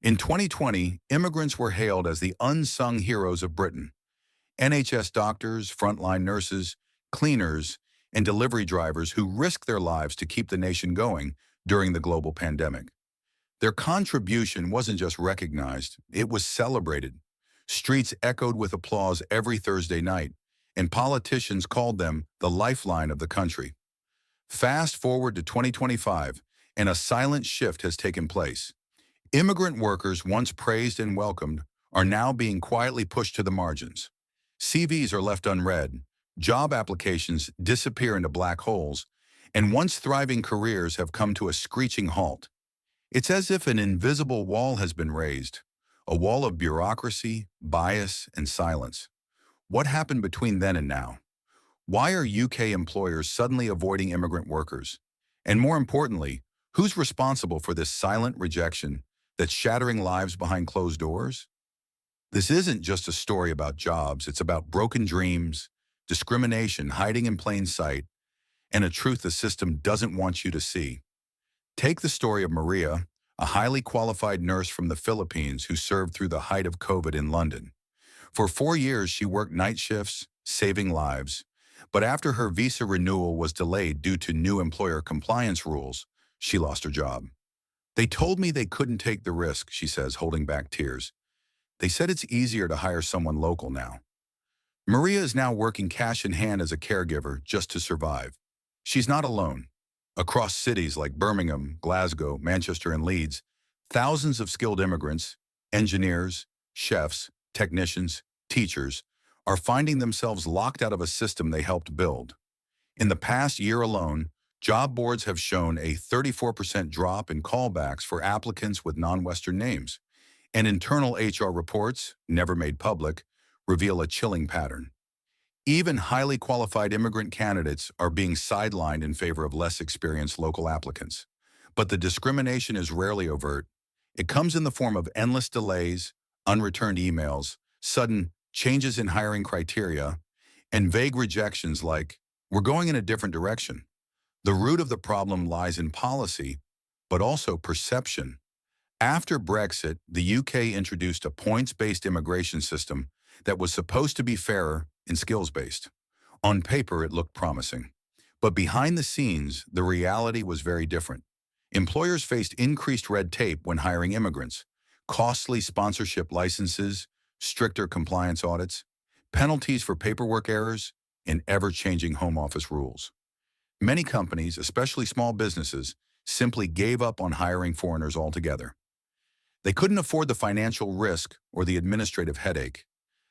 In 2020, immigrants were hailed as the unsung heroes of Britain. NHS doctors, frontline nurses, cleaners, and delivery drivers who risked their lives to keep the nation going during the global pandemic. Their contribution wasn't just recognized, it was celebrated. Streets echoed with applause every Thursday night, and politicians called them the lifeline of the country. Fast forward to 2025, and a silent shift has taken place. Immigrant workers, once praised and welcomed, are now being quietly pushed to the margins. CVs are left unread, job applications disappear into black holes, and once thriving careers have come to a screeching halt. It's as if an invisible wall has been raised, a wall of bureaucracy, bias, and silence. What happened between then and now? Why are UK employers suddenly avoiding immigrant workers? And more importantly, who's responsible for this silent rejection that's shattering lives behind closed doors? This isn't just a story about jobs, it's about broken dreams, discrimination hiding in plain sight, and a truth the system doesn't want you to see. Take the story of Maria, a highly qualified nurse from the Philippines who served through the height of COVID in London. For 4 years, she worked night shifts, saving lives. But after her visa renewal was delayed due to new employer compliance rules, she lost her job. They told me they couldn't take the risk, she says, holding back tears. They said it's easier to hire someone local now. Maria is now working cash in hand as a caregiver just to survive. She's not alone. Across cities like Birmingham, Glasgow, Manchester, and Leeds, thousands of skilled immigrants, engineers, chefs, technicians, teachers, are finding themselves locked out of a system they helped build. In the past year alone, job boards have shown a 34% drop in callbacks for applicants with non-Western names, and internal HR reports, never made public, reveal a chilling pattern. Even highly qualified immigrant candidates are being sidelined in favor of less experienced local applicants. But the discrimination is rarely overt. It comes in the form of endless delays, unreturned emails, sudden changes in hiring criteria, and vague rejections like, "We're going in a different direction." The root of the problem lies in policy, but also perception. After Brexit, the UK introduced a points-based immigration system that was supposed to be fairer and skills-based. On paper, it looked promising. But behind the scenes, the reality was very different. Employers faced increased red tape when hiring immigrants, costly sponsorship licenses, stricter compliance audits, penalties for paperwork errors, and ever-changing home office rules. Many companies, especially small businesses, simply gave up on hiring foreigners altogether. They couldn't afford the financial risk or the administrative headache.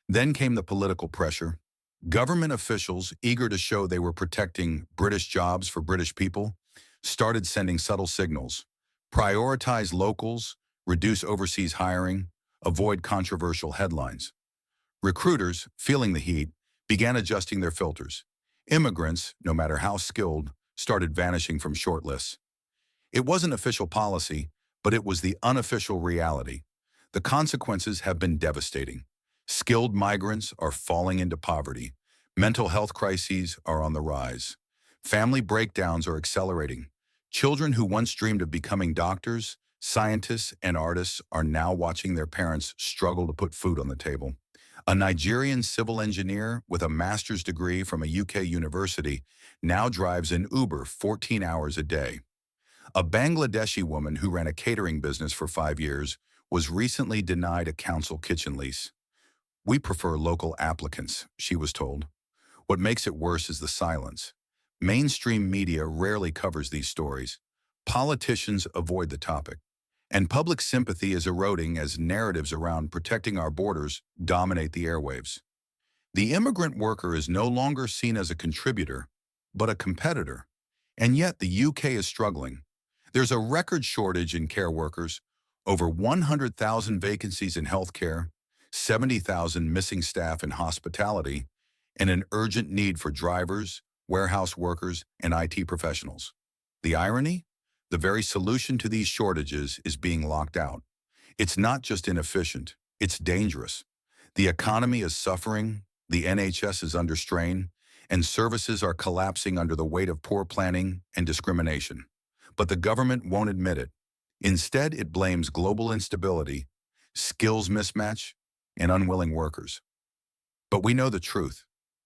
Then came the political pressure. Government officials, eager to show they were protecting British jobs for British people, started sending subtle signals. Prioritize locals, reduce overseas hiring, avoid controversial headlines. Recruiters, feeling the heat, began adjusting their filters. Immigrants, no matter how skilled, started vanishing from shortlists. It wasn't official policy, but it was the unofficial reality. The consequences have been devastating. Skilled migrants are falling into poverty. Mental health crises are on the rise. Family breakdowns are accelerating. Children who once dreamed of becoming doctors, scientists, and artists are now watching their parents struggle to put food on the table. A Nigerian civil engineer with a master's degree from a UK university now drives an Uber 14 hours a day. A Bangladeshi woman who ran a catering business for 5 years was recently denied a council kitchen lease. "We prefer local applicants," she was told. What makes it worse is the silence. Mainstream media rarely covers these stories. Politicians avoid the topic. And public sympathy is eroding as narratives around protecting our borders dominate the airwaves. The immigrant worker is no longer seen as a contributor, but a competitor. And yet the UK is struggling. There's a record shortage in care workers, over 100,000 vacancies in healthcare, 70,000 missing staff in hospitality, and an urgent need for drivers, warehouse workers, and IT professionals. The irony? The very solution to these shortages is being locked out. It's not just inefficient, it's dangerous. The economy is suffering, the NHS is under strain, and services are collapsing under the weight of poor planning and discrimination. But the government won't admit it. Instead, it blames global instability, skills mismatch, and unwilling workers. But we know the truth.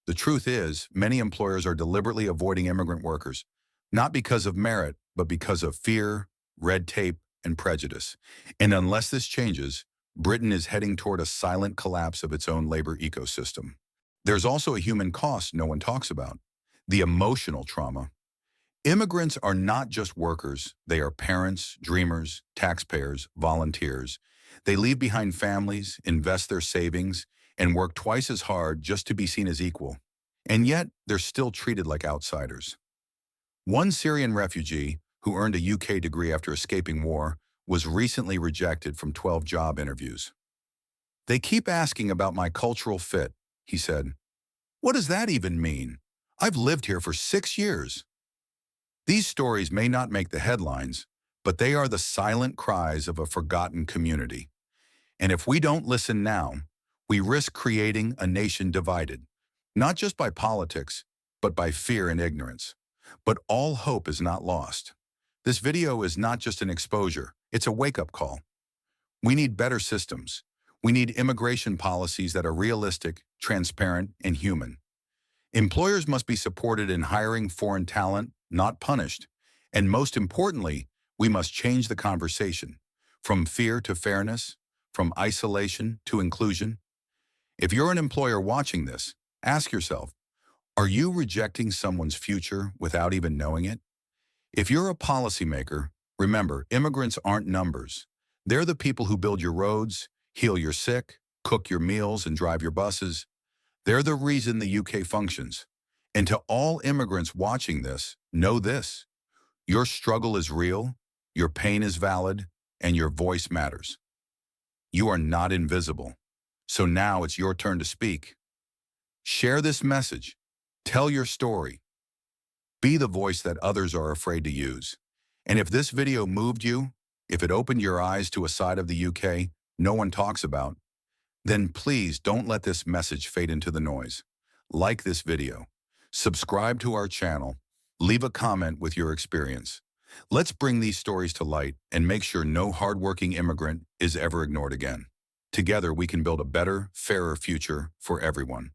The truth is, many employers are deliberately avoiding immigrant workers, not because of merit, but because of fear, red tape, and prejudice. And unless this changes, Britain is heading toward a silent collapse of its own labor ecosystem. There's also a human cost no one talks about: the emotional trauma. Immigrants are not just workers, they are parents, dreamers, taxpayers, volunteers. They leave behind families, invest their savings, and work twice as hard just to be seen as equal. And yet, they're still treated like outsiders. One Syrian refugee, who earned a UK degree after escaping war, was recently rejected from 12 job interviews. "They keep asking about my cultural fit," he said. "What does that even mean? I've lived here for 6 years." These stories may not make the headlines, but they are the silent cries of a forgotten community. And if we don't listen now, we risk creating a nation divided, not just by politics, but by fear and ignorance. But all hope is not lost. This video is not just an exposure, it's a wake-up call. We need better systems. We need immigration policies that are realistic, transparent, and human. Employers must be supported in hiring foreign talent, not punished. And most importantly, we must change the conversation, from fear to fairness, from isolation to inclusion. If you're an employer watching this, ask yourself, are you rejecting someone's future without even knowing it? If you're a policymaker, remember, immigrants aren't numbers. They're the people who build your roads, heal your sick, cook your meals, and drive your buses. They're the reason the UK functions. And to all immigrants watching this, know this: your struggle is real, your pain is valid, and your voice matters. You are not invisible. So now it's your turn to speak. Share this message. Tell your story. Be the voice that others are afraid to use. And if this video moved you, if it opened your eyes to a side of the UK no one talks about, then please don't let this message fade into the noise. Like this video, subscribe to our channel, leave a comment with your experience. Let's bring these stories to light and make sure no hardworking immigrant is ever ignored again. Together, we can build a better, fairer future for everyone.